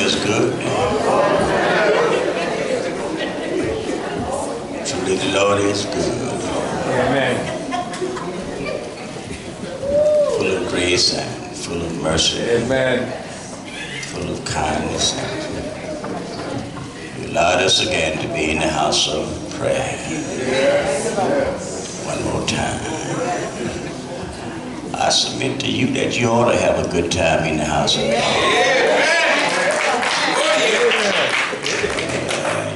is good. Truly the Lord is good. Amen. Full of grace and full of mercy. Amen. Full of kindness. You allowed us again to be in the house of prayer. One more time. I submit to you that you ought to have a good time in the house of God.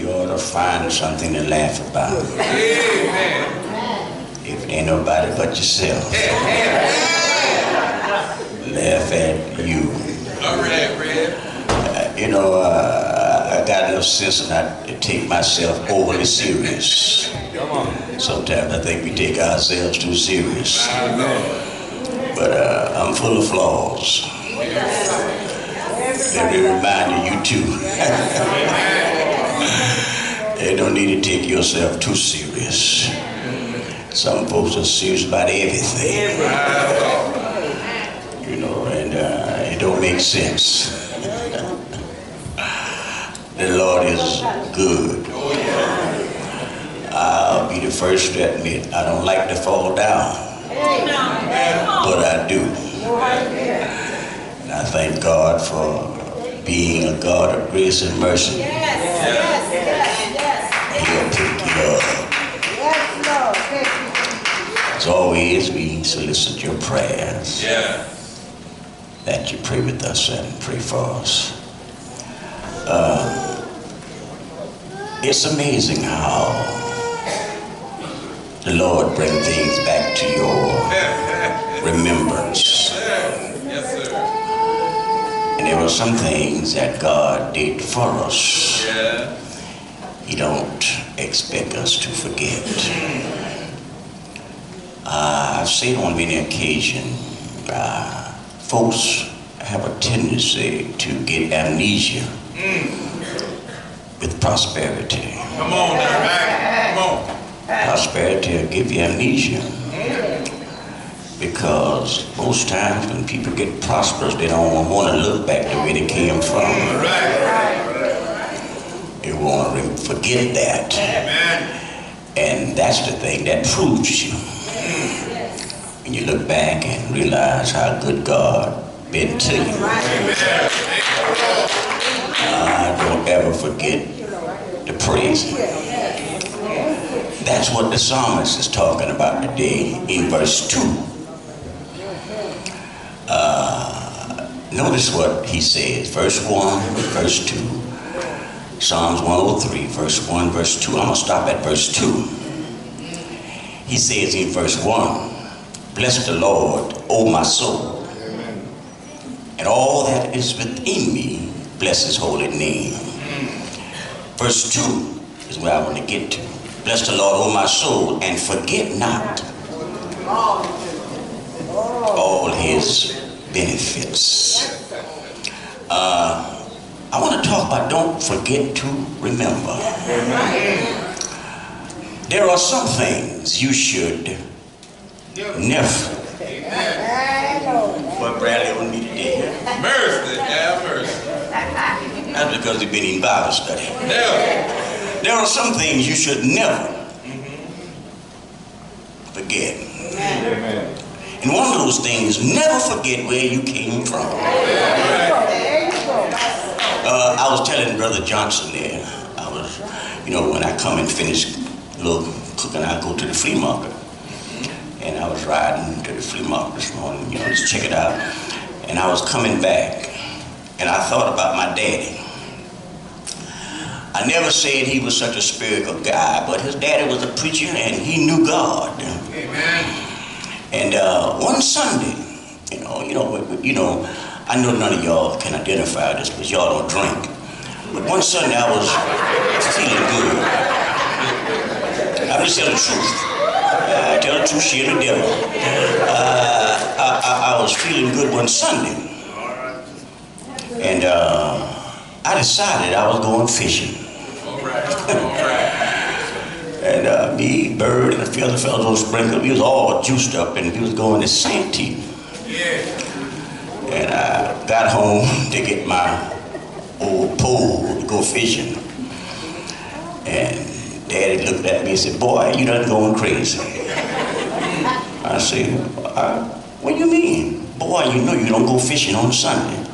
You ought to find something to laugh about. If it ain't nobody but yourself. Laugh at you. I got enough sense not to take myself overly serious. Sometimes I think we take ourselves too serious. But I'm full of flaws. Let me remind you too. You don't need to take yourself too serious. Some folks are serious about everything. And it don't make sense. The Lord is good. I'll be the first to admit I don't like to fall down, but I do. And I thank God for being a God of grace and mercy. He'll pick you up. As always, we solicit your prayers. That you pray with us and pray for us. It's amazing how the Lord brings things back to your remembrance. And there were some things that God did for us. He don't expect us to forget. I've seen on many occasions, folks have a tendency to get amnesia with prosperity. Come on now, man. Come on. Prosperity will give you amnesia. Because most times when people get prosperous, they don't want to look back to where they came from. They want to forget that. And that's the thing that proves you. When you look back and realize how good God been to you. Don't ever forget to praise Him. That's what the psalmist is talking about today in verse 2. Notice what he says, verse 1, verse 2. Psalms 103, verse 1, verse 2. I'm going to stop at verse 2. He says in verse 1, bless the Lord, O my soul, and all that is within me, bless His holy name. Verse 2 is where I want to get to. Bless the Lord, O my soul, and forget not all His benefits. I want to talk about don't forget to remember. There are some things you should never. What Bradley on me today? Mercy, have mercy. That's because they've been in Bible study. There are some things you should never forget. Amen. And one of those things, never forget where you came from. I was telling Brother Johnson there, when I come and finish a little cooking, I go to the flea market. And I was riding to the flea market this morning, just check it out. And I was coming back, and I thought about my daddy. I never said he was such a spiritual guy, but his daddy was a preacher, and he knew God. Amen. And one Sunday, I know none of y'all can identify this because y'all don't drink. But one Sunday I was feeling good. I'm just telling the truth. Tell the truth, share the devil. I was feeling good one Sunday. And I decided I was going fishing. And me, Bird, and a few other fellows on Sprinkle, we was all juiced up and we was going to Santee. And I got home to get my old pole to go fishing. And Daddy looked at me and said, boy, you done going crazy. I said, what do you mean? Boy, you know you don't go fishing on Sunday.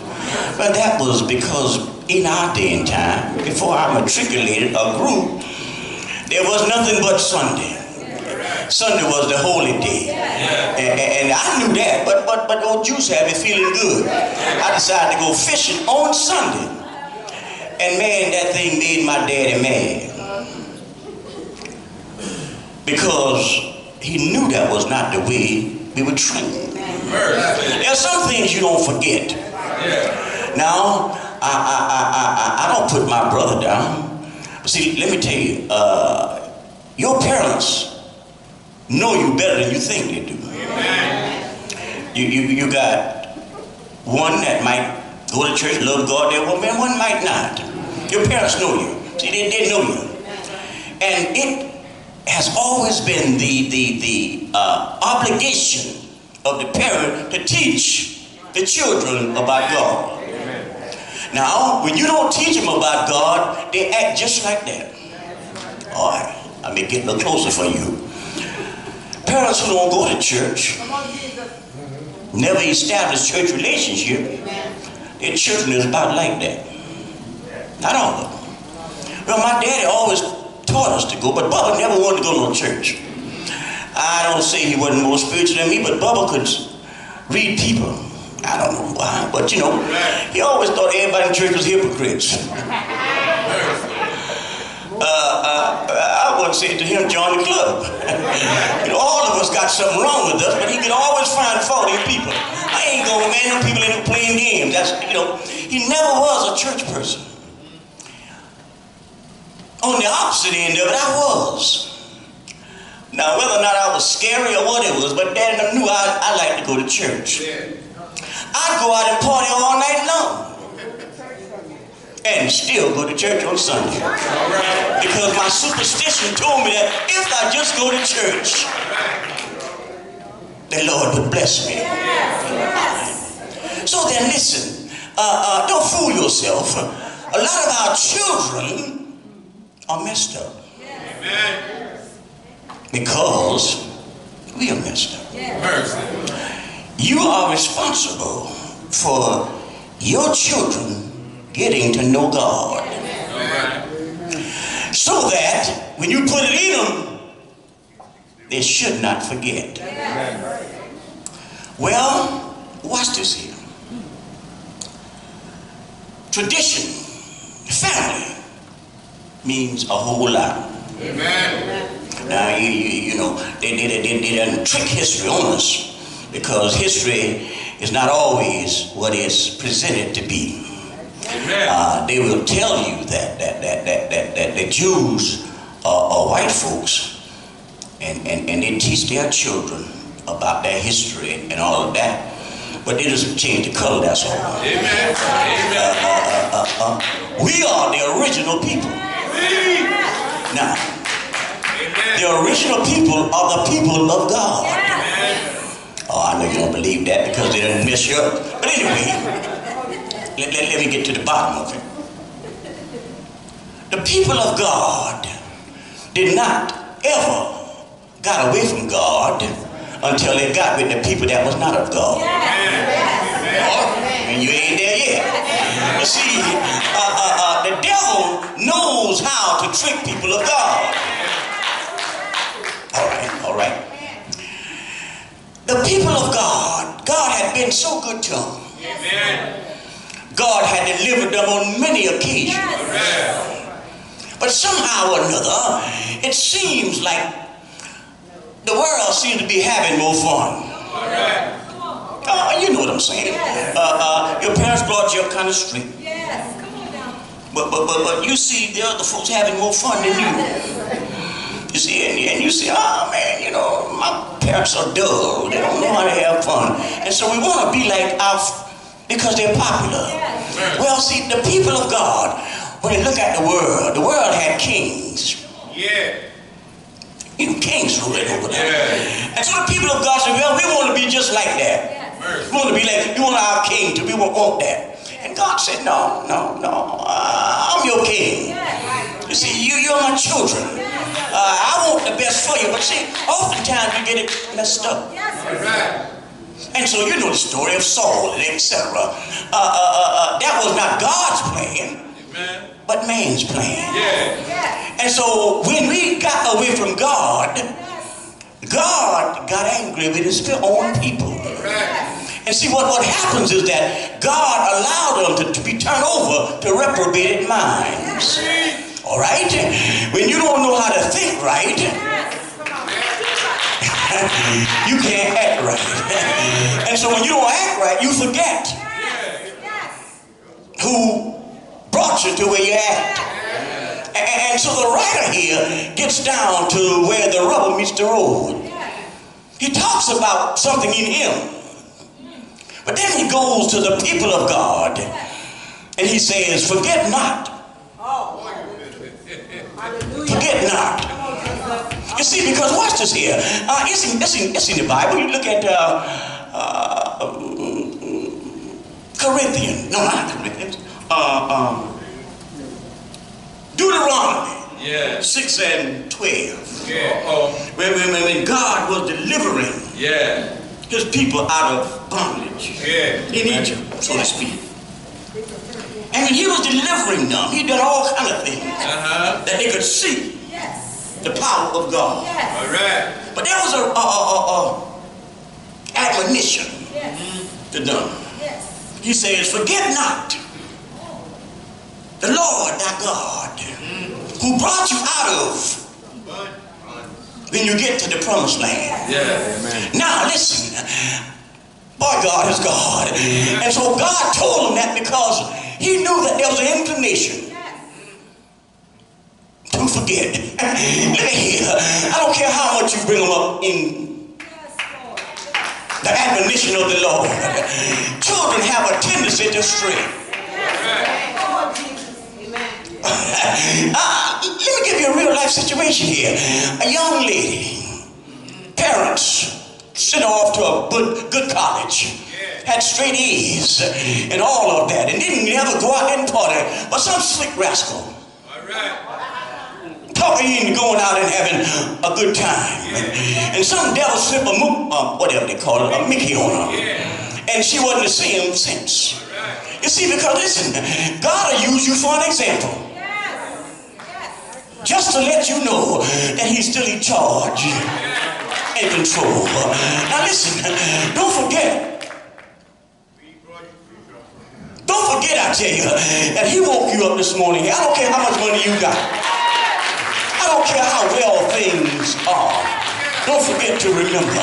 But that was because in our day and time, before I matriculated a group, there was nothing but Sunday. Sunday was the holy day. And I knew that, but old Juice had me feeling good. I decided to go fishing on Sunday. And man, that thing made my daddy mad. Because he knew that was not the way we were trained. There are some things you don't forget. Now, I don't put my brother down. But see, let me tell you, your parents know you better than you think they do. You got one that might go to church, love God there, well, man, one might not. Your parents know you. See, they know you. And it has always been the obligation of the parent to teach the children about God. Now, when you don't teach them about God, they act just like that. All right, let me get a little closer for you. Parents who don't go to church, never establish church relationship, their children is about like that. Not all of them. Well, my daddy always taught us to go, but Bubba never wanted to go to no church. I don't say he wasn't more spiritual than me, but Bubba could read people. I don't know why, but you know, he always thought everybody in church was hypocrites. I wouldn't say to him, join the club. You know, all of us got something wrong with us, but he could always find fault in people. I ain't going, man, them people ain't playing games. That's, you know, he never was a church person. On the opposite end of it, I was. Now, whether or not I was scary or what it was, but Daddy knew I liked to go to church. I'd go out and party all night long. And still go to church on Sunday. Because my superstition told me that if I just go to church, the Lord would bless me. So then listen, don't fool yourself. A lot of our children are messed up. Because we are messed up. You are responsible for your children getting to know God. So that when you put it in them, they should not forget. Well, watch this here. Tradition, family, means a whole lot. Now, you know, they done trick history on us because history is not always what it's presented to be. They will tell you that the Jews are white folks, and they teach their children about their history and all of that, but they just change the color, that's all. We are the original people. Now, the original people are the people of God. Oh, I know you don't believe that because they didn't mess you up. But anyway, let me get to the bottom of it. The people of God did not ever got away from God until they got with the people that was not of God. And you ain't there yet. You see, the devil knows how to trick people of God. All right. The people of God, God had been so good to them. God had delivered them on many occasions. But somehow or another, it seems like the world seems to be having more fun. You know what I'm saying. Your parents brought you up kind of strict. But you see the other folks having more fun than you. You see, and you say, oh man, you know, my parents are dull. They don't know how to have fun. And so we want to be like because they're popular. Well, see, the people of God, when they look at the world had kings. You know, kings ruling over there. And so the people of God say, well, we want to be just like that. We want to be like, we want our king to, we want that. And And God said, no, I'm your king. You see, you're my children. I want the best for you. But see, oftentimes you get it messed up. And so you know the story of Saul and etc. That was not God's plan, but man's plan. And so when we got away from God, God got angry with his own people. And see, what happens is that God allowed them to be turned over to reprobated minds. All right? When you don't know how to think right, you can't act right. And so when you don't act right, you forget who brought you to where you're at. And so the writer here gets down to where the rubber meets the road. He talks about something in him. But then he goes to the people of God and he says, forget not. Forget not. You see, because watch this here. It's in the Bible. You look at Corinthians. No, not Corinthians. Deuteronomy 6 and 12. When God was delivering his people out of bondage in Egypt, so to speak. And when he was delivering them, he did all kind of things that they could see the power of God. All right. But there was a admonition to them. He says, forget not the Lord thy God, who brought you out of when you get to the promised land. Now listen, boy, God is God. And so God told him that because he knew that there was an inclination to forget. Look here. I don't care how much you bring them up in the admonition of the Lord. Children have a tendency to stray. Let me give you a real life situation here. A young lady, parents sent her off to a good college, had straight A's and all of that, and didn't ever go out and party, but some slick rascal talking into going out and having a good time, and some devil slip a whatever they call it, a Mickey on her, and she wasn't the same since. You see, because listen, God will use you for an example, just to let you know that he's still in charge and control. Now listen, don't forget, I tell you, that he woke you up this morning. I don't care how much money you got. I don't care how well things are. Don't forget to remember.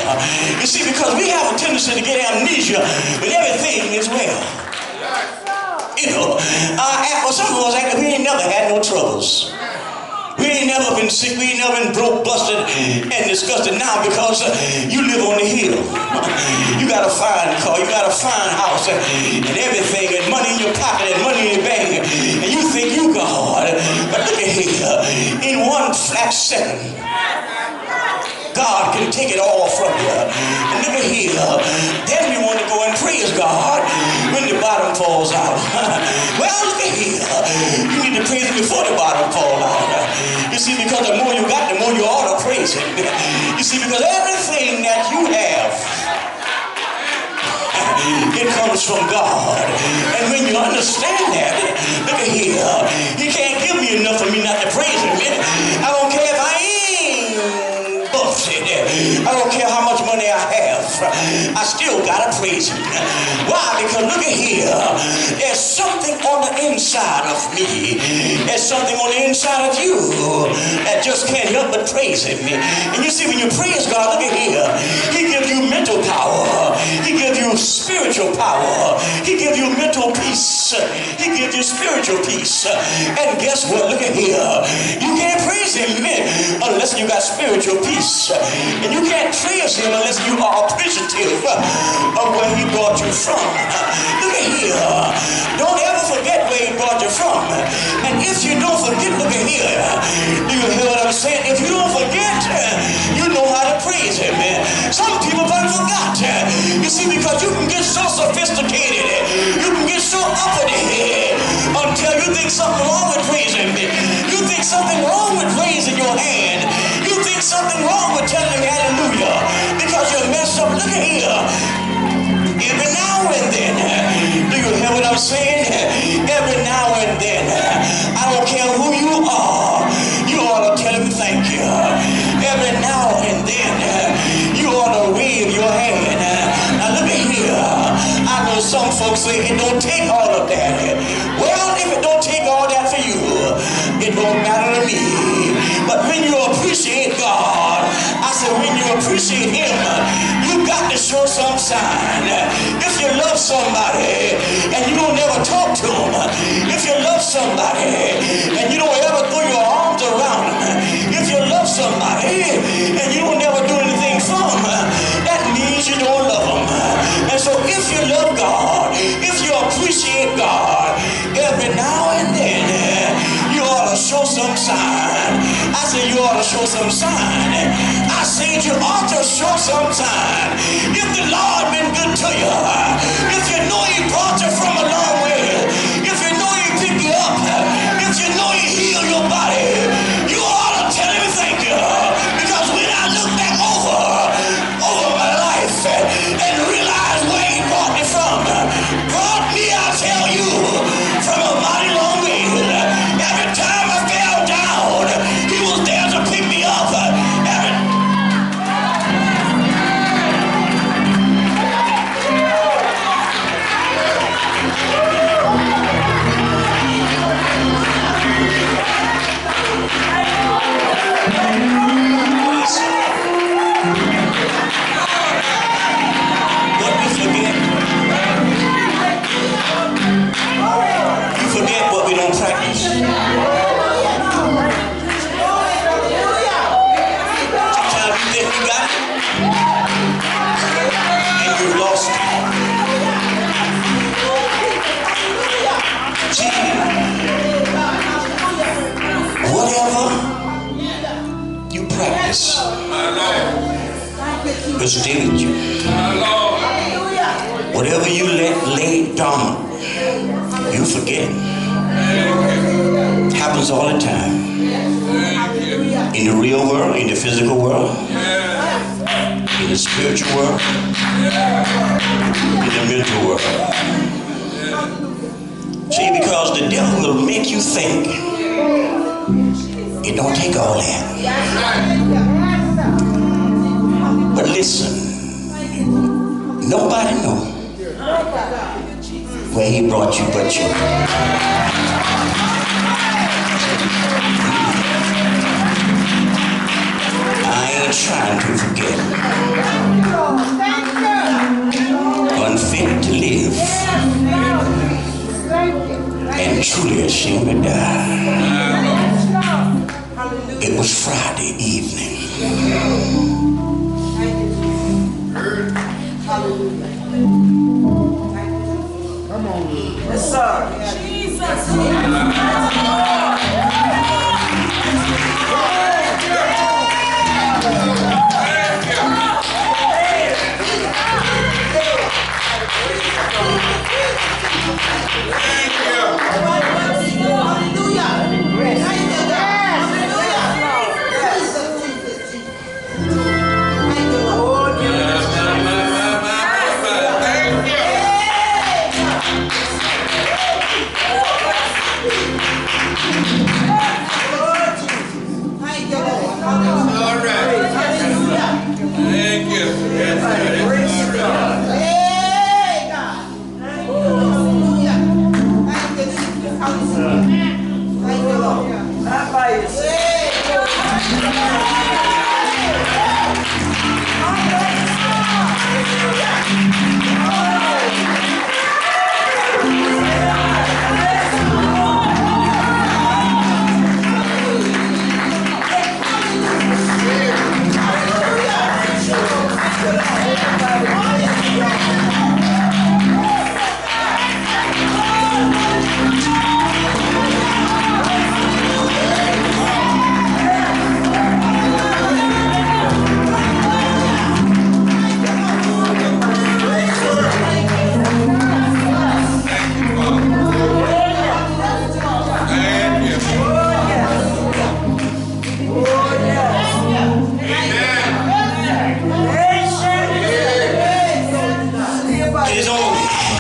You see, because we have a tendency to get amnesia when everything is well. You know, for some of us, we ain't never had no troubles. We ain't never been sick. We ain't never been broke, busted, and disgusted now because you live on the hill. You got a fine car, you got a fine house, and everything, and money in your pocket, and money in your bank, and you think you God. But look at here, in one flat second, God can take it all from you. And look at here, then you want to go and praise God when the bottom falls out. Well, look at here, you need to praise him before the bottom falls out. You see, because the more you got, the more you ought to praise him. You see, because everything that you have, it comes from God. And when you understand that, look at here, he can't give me enough for me not to praise him. I don't care if I ain't buffed. I don't care how much money I have. I still gotta praise him. Why? Because look at here, there's something on the inside of me. There's something on the inside of you that just can't help but praise him. And you see, when you praise God, look at here, he gives you mental power. He gives you spiritual power. He gives you mental peace. He gives you spiritual peace. And guess what? Look at here. You can't praise him unless you got spiritual peace. And you can't praise him unless you are appreciative of where he brought you from. Look at here. Don't ever forget where he brought you from. And if you don't forget, look at here. Do you hear what I'm saying? If you don't forget, you know how to praise him. Some people don't forget. You see, because you can get so sophisticated, you can get so uppity, something wrong with raising your hand. You think something wrong with telling him hallelujah because you messed up. Look at here. Every now and then, do you hear what I'm saying? Every now and then, I don't care who you are, you ought to tell him thank you. Every now and then, you ought to wave your hand. Now look at here. I know some folks say it don't take all of that. Well, if it don't take all that for you, it don't matter to me. But when you appreciate God, I said when you appreciate him, you got to show some sign. If you love somebody and you don't ever talk to them, if you love somebody and you don't ever throw your arms around them, if you love somebody and you don't ever do anything for them, that means you don't love them. And so if you love God, if you appreciate God, every now and then you ought to show some sign. I said you ought to show some sign. I said you ought to show some sign. If the Lord been good to you, if you know he brought you from a long way, if you know he picked you up, if you know he healed your body, you ought to tell him thank you. Because when I look back over my life and realize where he brought me from, brought me, I tell you, from a mighty long way. Every time I fell down, he was there to pick me up. Will stay with you. Whatever you let lay dormant, you forget. It happens all the time. In the real world, in the physical world, in the spiritual world, in the mental world. See, because the devil will make you think it don't take all that. But listen, nobody knows where he brought you but you. I ain't trying to forget. Unfit to live and truly ashamed to die. It was Friday evening. Come on. Yes, sir. Jesus.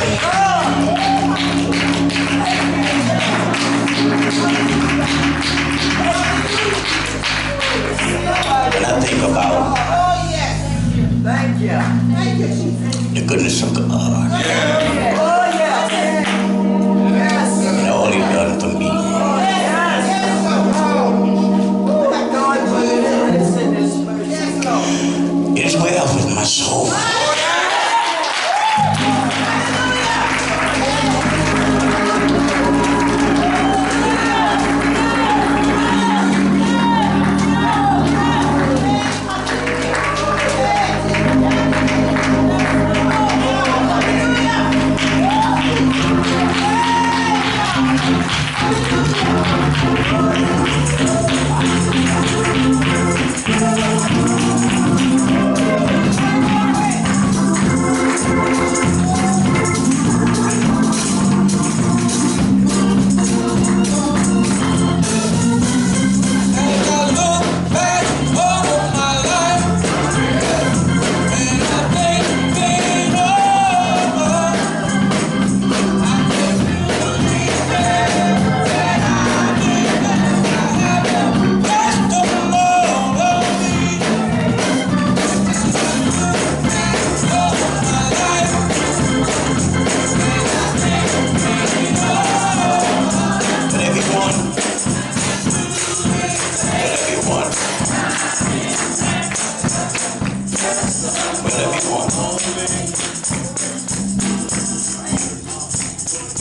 When I think about Oh, yes. Thank you. Thank you, Jesus. the goodness of God Oh, yes. Yes. and all He done for me, Yes. Let God put this in this person. Yes, Lord. it is well with my soul.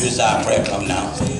This is our prayer come now.